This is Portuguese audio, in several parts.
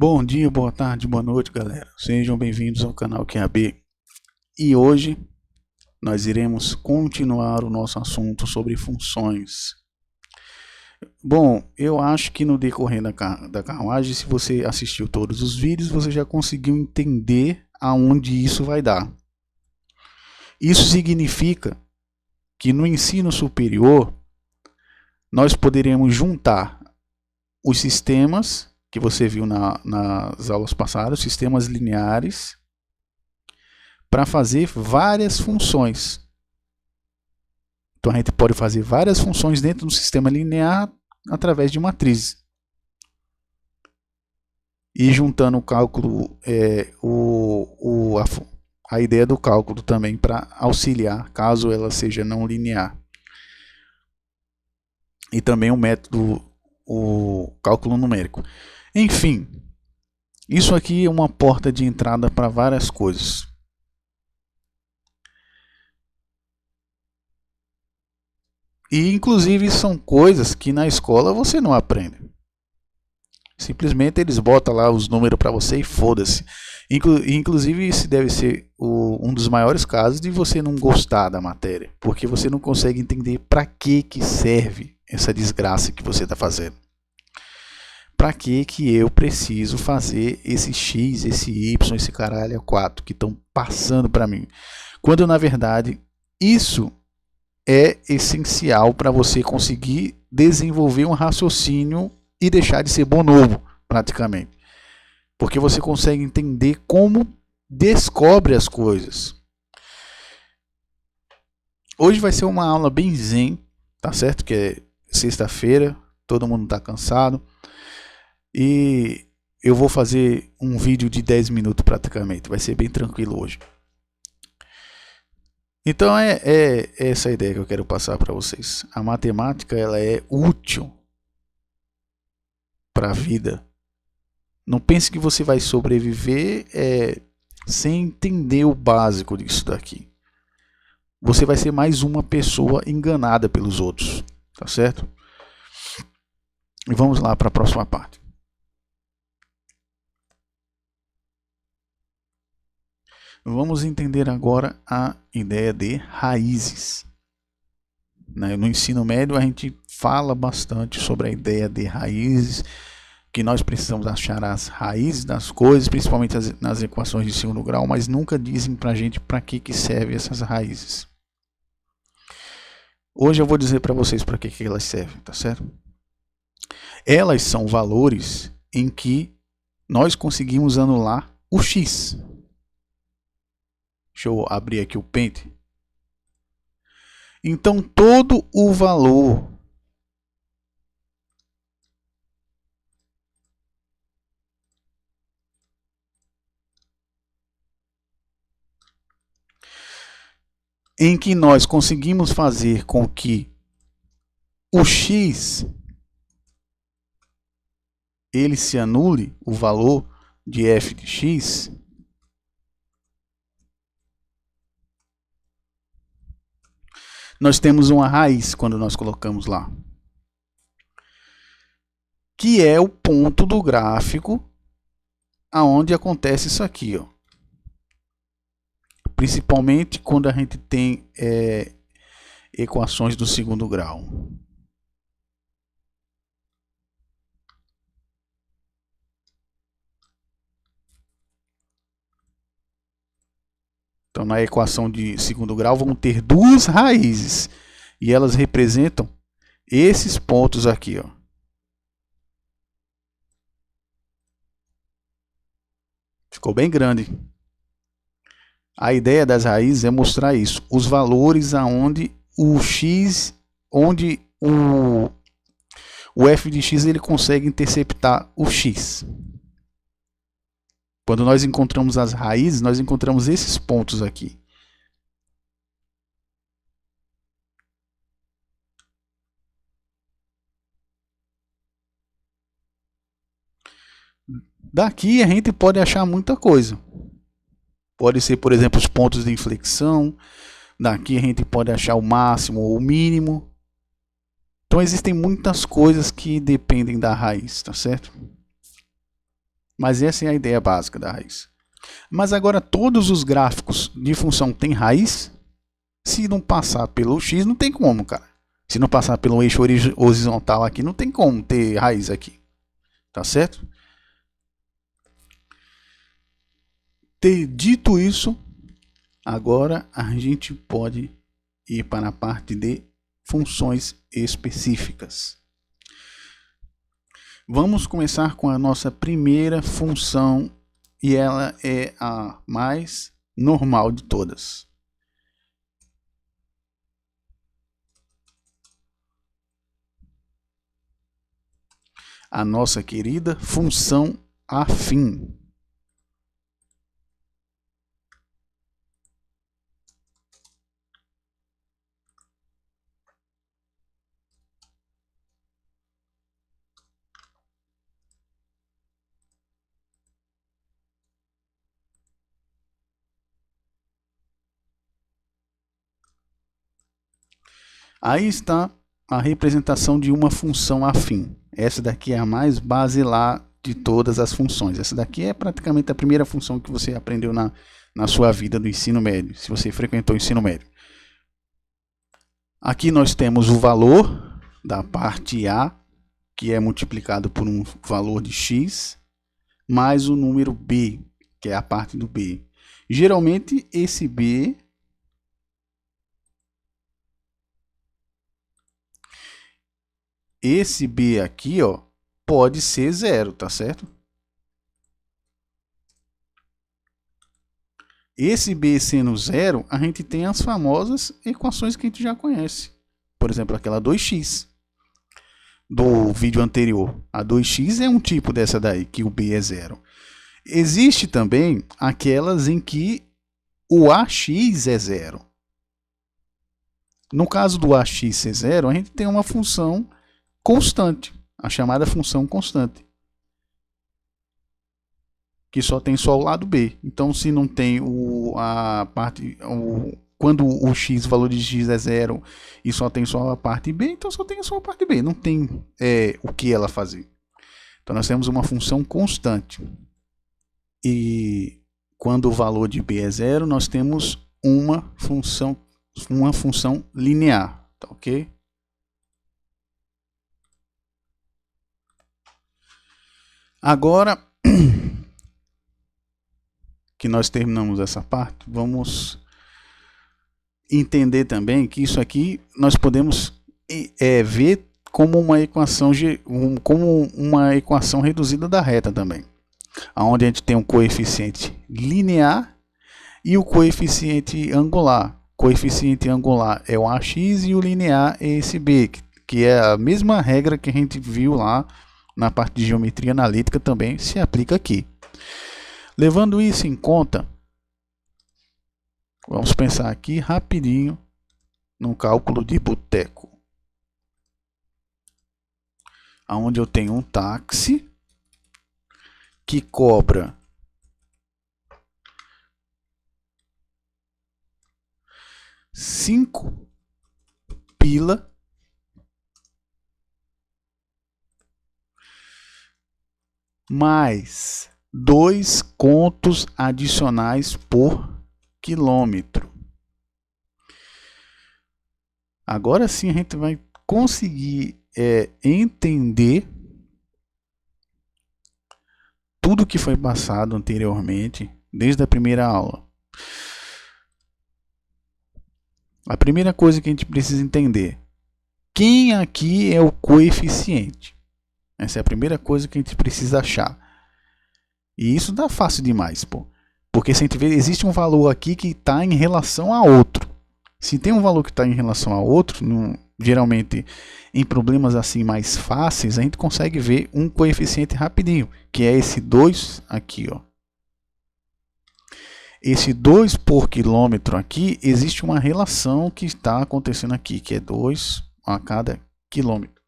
Bom dia, boa tarde, boa noite, galera. Sejam bem-vindos ao canal QAB. E hoje nós iremos continuar o nosso assunto sobre funções. Bom, eu acho que no decorrer da carruagem, se você assistiu todos os vídeos, você já conseguiu entender aonde isso vai dar. Isso significa que no ensino superior nós poderemos juntar os sistemas que você viu nas aulas passadas, sistemas lineares, para fazer várias funções. Então a gente pode fazer várias funções dentro do sistema linear através de matrizes. E juntando o cálculo, a ideia do cálculo também para auxiliar, caso ela seja não linear. E também o método, o cálculo numérico. Enfim, isso aqui é uma porta de entrada para várias coisas. E inclusive são coisas que na escola você não aprende. Simplesmente eles botam lá os números para você e foda-se. Inclusive esse deve ser um dos maiores casos de você não gostar da matéria. Porque você não consegue entender para que serve essa desgraça que você está fazendo. Para que eu preciso fazer esse X, esse Y, esse caralho a 4 que estão passando para mim. Quando na verdade isso é essencial para você conseguir desenvolver um raciocínio e deixar de ser bonobo, praticamente. Porque você consegue entender como descobre as coisas. Hoje vai ser uma aula bem zen, tá certo? Que é sexta-feira, todo mundo está cansado. E eu vou fazer um vídeo de 10 minutos praticamente, vai ser bem tranquilo hoje. Então é essa a ideia que eu quero passar para vocês. A matemática ela é útil para a vida. Não pense que você vai sobreviver sem entender o básico disso daqui. Você vai ser mais uma pessoa enganada pelos outros, tá certo? E vamos lá para a próxima parte. Vamos entender agora a ideia de raízes. No ensino médio a gente fala bastante sobre a ideia de raízes, que nós precisamos achar as raízes das coisas, principalmente nas equações de segundo grau, mas nunca dizem pra gente para que servem essas raízes. Hoje eu vou dizer para vocês para que elas servem, tá certo? Elas são valores em que nós conseguimos anular o x. Deixa eu abrir aqui o Paint. Então, todo o valor em que nós conseguimos fazer com que o x ele se anule, o valor de f de x, nós temos uma raiz quando nós colocamos lá, que é o ponto do gráfico aonde acontece isso aqui, ó. Principalmente quando a gente tem equações do segundo grau. Então, na equação de segundo grau vão ter duas raízes e elas representam esses pontos aqui, ó. Ficou bem grande. A ideia das raízes é mostrar isso, os valores aonde o x, onde o f de x ele consegue interceptar o x. Quando nós encontramos as raízes, nós encontramos esses pontos aqui. Daqui a gente pode achar muita coisa. Pode ser, por exemplo, os pontos de inflexão. Daqui a gente pode achar o máximo ou o mínimo. Então existem muitas coisas que dependem da raiz, tá certo? Mas essa é a ideia básica da raiz. Mas agora todos os gráficos de função têm raiz? Se não passar pelo x, não tem como, cara. Se não passar pelo eixo horizontal aqui, não tem como ter raiz aqui. Tá certo? Ter dito isso, agora a gente pode ir para a parte de funções específicas. Vamos começar com a nossa primeira função e ela é a mais normal de todas. A nossa querida função afim. Aí está a representação de uma função afim. Essa daqui é a mais basilar de todas as funções. Essa daqui é praticamente a primeira função que você aprendeu na sua vida do ensino médio, se você frequentou o ensino médio. Aqui nós temos o valor da parte A, que é multiplicado por um valor de x, mais o número B, que é a parte do B. Geralmente esse B aqui, ó, pode ser zero, tá certo? Esse B sendo zero, a gente tem as famosas equações que a gente já conhece. Por exemplo, aquela 2x do vídeo anterior. A 2x é um tipo dessa daí, que o B é zero. Existe também aquelas em que o AX é zero. No caso do AX ser zero, a gente tem uma função constante, a chamada função constante, que só tem só o lado B. Então, se não tem quando o x, o valor de x é zero e só tem só a parte B, então só tem só a parte B, não tem o que ela fazer. Então, nós temos uma função constante. E quando o valor de B é zero, nós temos uma função linear, tá ok? Agora que nós terminamos essa parte, vamos entender também que isso aqui nós podemos ver como uma equação reduzida da reta também, onde a gente tem um coeficiente linear e o coeficiente angular. O coeficiente angular é o AX e o linear é esse B, que é a mesma regra que a gente viu lá na parte de geometria analítica, também se aplica aqui. Levando isso em conta, vamos pensar aqui rapidinho no cálculo de boteco, onde eu tenho um táxi que cobra R$5 mais 2 contos adicionais por quilômetro. Agora sim a gente vai conseguir entender tudo que foi passado anteriormente, desde a primeira aula. A primeira coisa que a gente precisa entender: quem aqui é o coeficiente? Essa é a primeira coisa que a gente precisa achar. E isso dá fácil demais, pô. Porque se a gente vê, existe um valor aqui que está em relação a outro. Se tem um valor que está em relação a outro, geralmente em problemas assim mais fáceis, a gente consegue ver um coeficiente rapidinho, que é esse 2 aqui, ó. Esse 2 por quilômetro aqui, existe uma relação que está acontecendo aqui, que é 2 a cada quilômetro.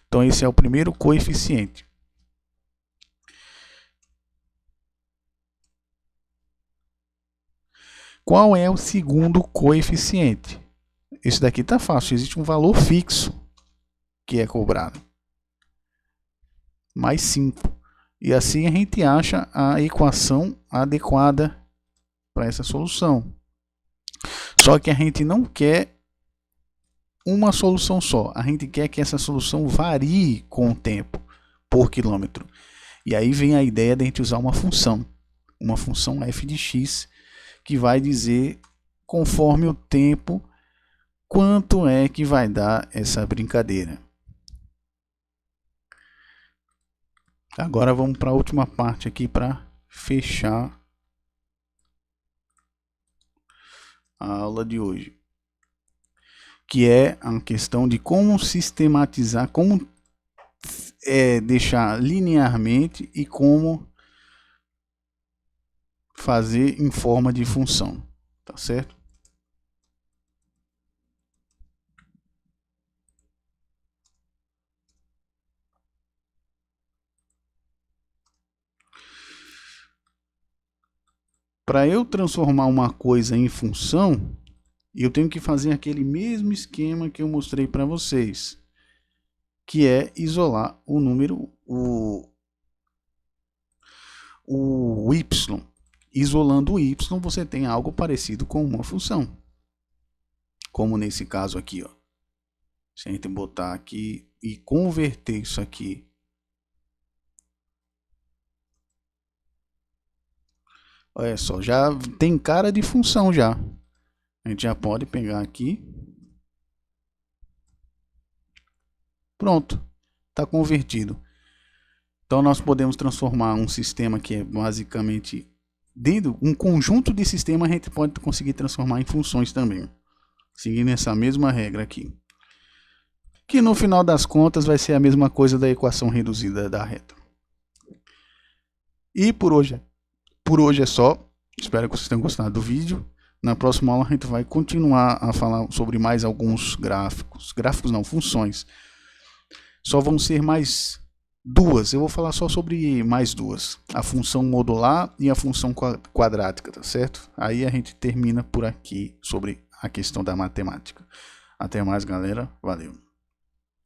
Então esse é o primeiro coeficiente. Qual é o segundo coeficiente? Esse daqui está fácil, existe um valor fixo que é cobrado. Mais 5. E assim a gente acha a equação adequada para essa solução. Só que a gente não quer uma solução só. A gente quer que essa solução varie com o tempo por quilômetro. E aí vem a ideia de a gente usar uma função f de x, que vai dizer, conforme o tempo, quanto é que vai dar essa brincadeira. Agora vamos para a última parte aqui para fechar a aula de hoje, que é a questão de como sistematizar, como deixar linearmente e como fazer em forma de função, tá certo? Para eu transformar uma coisa em função, eu tenho que fazer aquele mesmo esquema que eu mostrei para vocês, que é isolar o número, o y. Isolando o y, você tem algo parecido com uma função. Como nesse caso aqui, ó. Se a gente botar aqui e converter isso aqui olha só, já tem cara de função já. A gente já pode pegar aqui. Pronto, está convertido. Então nós podemos transformar um sistema que é basicamente dentro um conjunto de sistemas, a gente pode conseguir transformar em funções também, seguindo essa mesma regra aqui, que no final das contas vai ser a mesma coisa da equação reduzida da reta. E por hoje é só. Espero que vocês tenham gostado do vídeo. Na próxima aula a gente vai continuar a falar sobre mais alguns gráficos. Gráficos não, funções. Só vão ser mais duas. Eu vou falar só sobre mais duas. A função modular e a função quadrática, tá certo? Aí a gente termina por aqui sobre a questão da matemática. Até mais, galera. Valeu.